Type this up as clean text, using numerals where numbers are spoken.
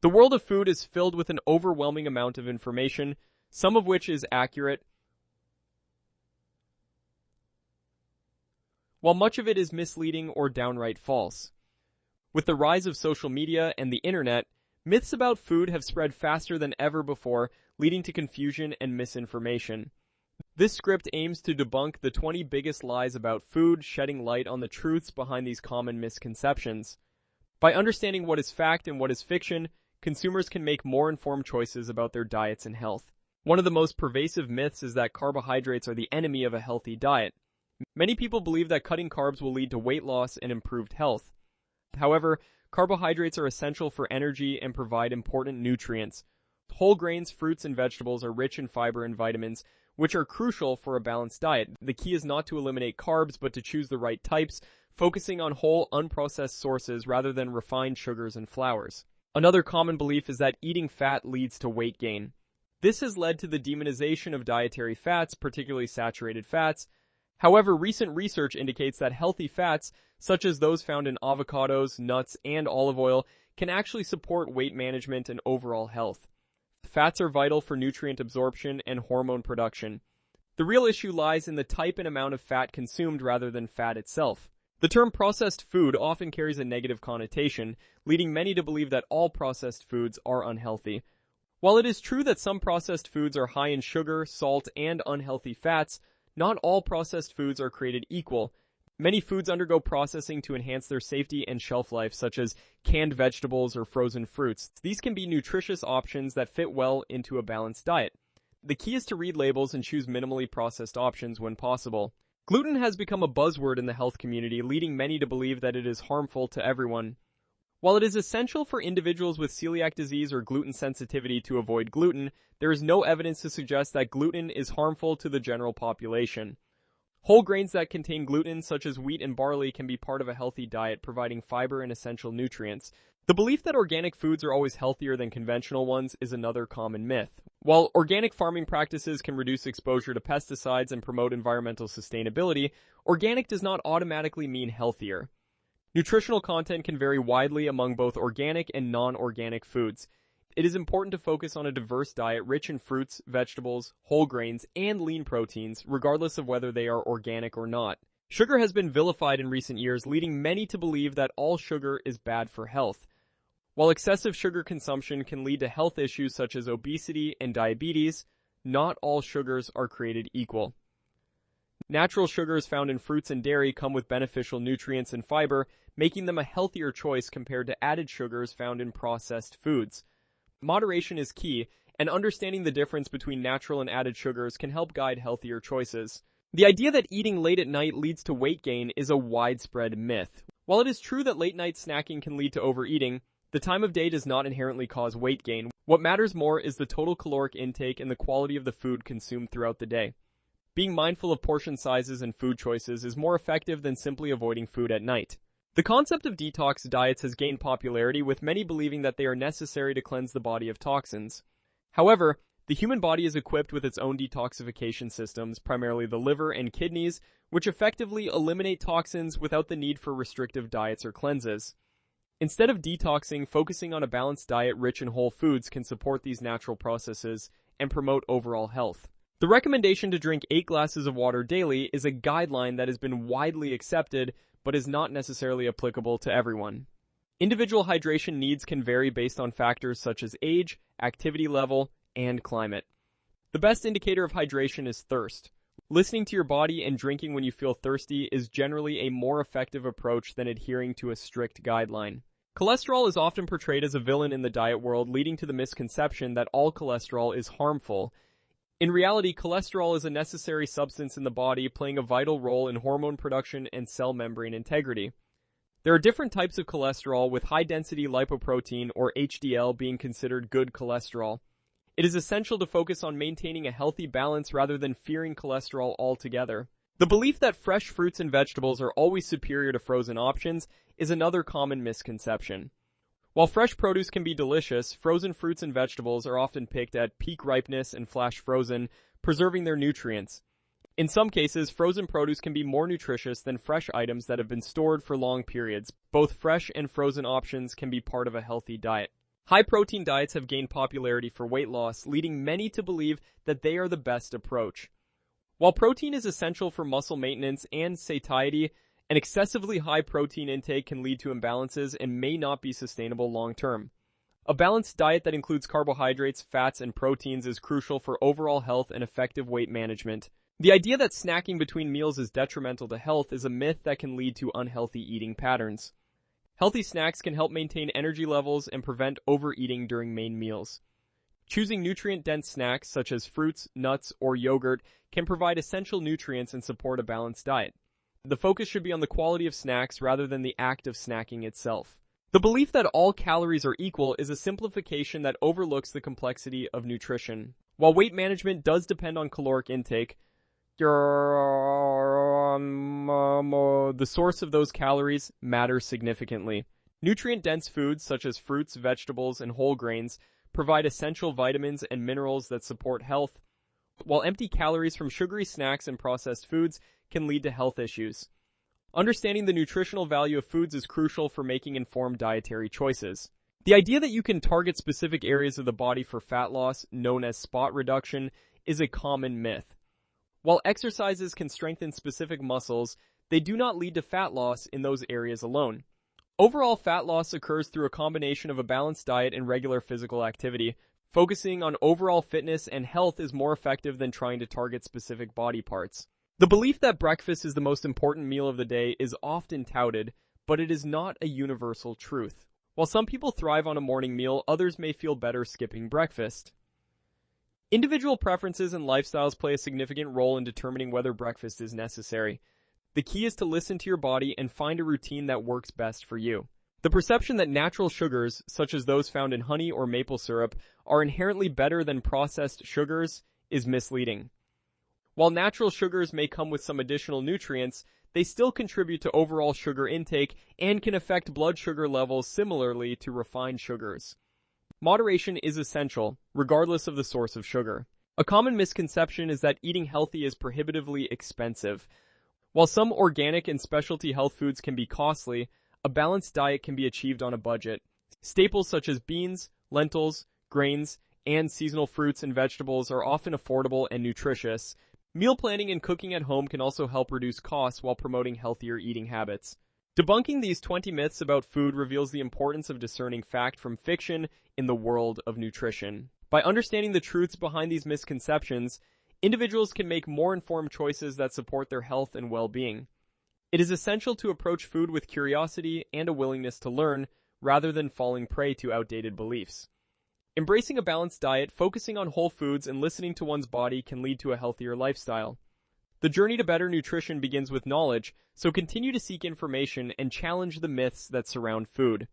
The world of food is filled with an overwhelming amount of information, some of which is accurate, while much of it is misleading or downright false. With the rise of social media and the internet, myths about food have spread faster than ever before, leading to confusion and misinformation. This script aims to debunk the 20 biggest lies about food, shedding light on the truths behind these common misconceptions. By understanding what is fact and what is fiction, consumers can make more informed choices about their diets and health. One of the most pervasive myths is that carbohydrates are the enemy of a healthy diet. Many people believe that cutting carbs will lead to weight loss and improved health. However, carbohydrates are essential for energy and provide important nutrients. Whole grains, fruits, and vegetables are rich in fiber and vitamins, which are crucial for a balanced diet. The key is not to eliminate carbs, but to choose the right types, focusing on whole, unprocessed sources rather than refined sugars and flours. Another common belief is that eating fat leads to weight gain. This has led to the demonization of dietary fats, particularly saturated fats. However, recent research indicates that healthy fats, such as those found in avocados, nuts, and olive oil, can actually support weight management and overall health. Fats are vital for nutrient absorption and hormone production. The real issue lies in the type and amount of fat consumed rather than fat itself. The term processed food often carries a negative connotation, leading many to believe that all processed foods are unhealthy. While it is true that some processed foods are high in sugar, salt, and unhealthy fats, not all processed foods are created equal. Many foods undergo processing to enhance their safety and shelf life, such as canned vegetables or frozen fruits. These can be nutritious options that fit well into a balanced diet. The key is to read labels and choose minimally processed options when possible. Gluten has become a buzzword in the health community, leading many to believe that it is harmful to everyone. While it is essential for individuals with celiac disease or gluten sensitivity to avoid gluten, there is no evidence to suggest that gluten is harmful to the general population. Whole grains that contain gluten, such as wheat and barley, can be part of a healthy diet, providing fiber and essential nutrients. The belief that organic foods are always healthier than conventional ones is another common myth. While organic farming practices can reduce exposure to pesticides and promote environmental sustainability, organic does not automatically mean healthier. Nutritional content can vary widely among both organic and non-organic foods. It is important to focus on a diverse diet rich in fruits, vegetables, whole grains, and lean proteins, regardless of whether they are organic or not. Sugar has been vilified in recent years, leading many to believe that all sugar is bad for health. While excessive sugar consumption can lead to health issues such as obesity and diabetes, not all sugars are created equal. Natural sugars found in fruits and dairy come with beneficial nutrients and fiber, making them a healthier choice compared to added sugars found in processed foods. Moderation is key, and understanding the difference between natural and added sugars can help guide healthier choices. The idea that eating late at night leads to weight gain is a widespread myth. While it is true that late-night snacking can lead to overeating, the time of day does not inherently cause weight gain. What matters more is the total caloric intake and the quality of the food consumed throughout the day. Being mindful of portion sizes and food choices is more effective than simply avoiding food at night. The concept of detox diets has gained popularity, with many believing that they are necessary to cleanse the body of toxins. However, the human body is equipped with its own detoxification systems, primarily the liver and kidneys, which effectively eliminate toxins without the need for restrictive diets or cleanses. Instead of detoxing, focusing on a balanced diet rich in whole foods can support these natural processes and promote overall health. The recommendation to drink 8 glasses of water daily is a guideline that has been widely accepted, but is not necessarily applicable to everyone. Individual hydration needs can vary based on factors such as age, activity level, and climate. The best indicator of hydration is thirst. Listening to your body and drinking when you feel thirsty is generally a more effective approach than adhering to a strict guideline. Cholesterol is often portrayed as a villain in the diet world, leading to the misconception that all cholesterol is harmful. In reality, cholesterol is a necessary substance in the body, playing a vital role in hormone production and cell membrane integrity. There are different types of cholesterol, with high-density lipoprotein, or HDL, being considered good cholesterol. It is essential to focus on maintaining a healthy balance rather than fearing cholesterol altogether. The belief that fresh fruits and vegetables are always superior to frozen options is another common misconception. While fresh produce can be delicious, frozen fruits and vegetables are often picked at peak ripeness and flash frozen, preserving their nutrients. In some cases, frozen produce can be more nutritious than fresh items that have been stored for long periods. Both fresh and frozen options can be part of a healthy diet. High-protein diets have gained popularity for weight loss, leading many to believe that they are the best approach. While protein is essential for muscle maintenance and satiety, an excessively high protein intake can lead to imbalances and may not be sustainable long-term. A balanced diet that includes carbohydrates, fats, and proteins is crucial for overall health and effective weight management. The idea that snacking between meals is detrimental to health is a myth that can lead to unhealthy eating patterns. Healthy snacks can help maintain energy levels and prevent overeating during main meals. Choosing nutrient-dense snacks such as fruits, nuts, or yogurt can provide essential nutrients and support a balanced diet. The focus should be on the quality of snacks rather than the act of snacking itself. The belief that all calories are equal is a simplification that overlooks the complexity of nutrition. While weight management does depend on caloric intake, the source of those calories matters significantly. Nutrient-dense foods such as fruits, vegetables, and whole grains provide essential vitamins and minerals that support health, while empty calories from sugary snacks and processed foods can lead to health issues. Understanding the nutritional value of foods is crucial for making informed dietary choices. The idea that you can target specific areas of the body for fat loss, known as spot reduction, is a common myth. While exercises can strengthen specific muscles, they do not lead to fat loss in those areas alone. Overall fat loss occurs through a combination of a balanced diet and regular physical activity. Focusing on overall fitness and health is more effective than trying to target specific body parts. The belief that breakfast is the most important meal of the day is often touted, but it is not a universal truth. While some people thrive on a morning meal, others may feel better skipping breakfast. Individual preferences and lifestyles play a significant role in determining whether breakfast is necessary. The key is to listen to your body and find a routine that works best for you. The perception that natural sugars, such as those found in honey or maple syrup, are inherently better than processed sugars is misleading. While natural sugars may come with some additional nutrients, they still contribute to overall sugar intake and can affect blood sugar levels similarly to refined sugars. Moderation is essential, regardless of the source of sugar. A common misconception is that eating healthy is prohibitively expensive. While some organic and specialty health foods can be costly, a balanced diet can be achieved on a budget. Staples such as beans, lentils, grains, and seasonal fruits and vegetables are often affordable and nutritious. Meal planning and cooking at home can also help reduce costs while promoting healthier eating habits. Debunking these 20 myths about food reveals the importance of discerning fact from fiction in the world of nutrition. By understanding the truths behind these misconceptions, individuals can make more informed choices that support their health and well-being. It is essential to approach food with curiosity and a willingness to learn, rather than falling prey to outdated beliefs. Embracing a balanced diet, focusing on whole foods, and listening to one's body can lead to a healthier lifestyle. The journey to better nutrition begins with knowledge, so continue to seek information and challenge the myths that surround food.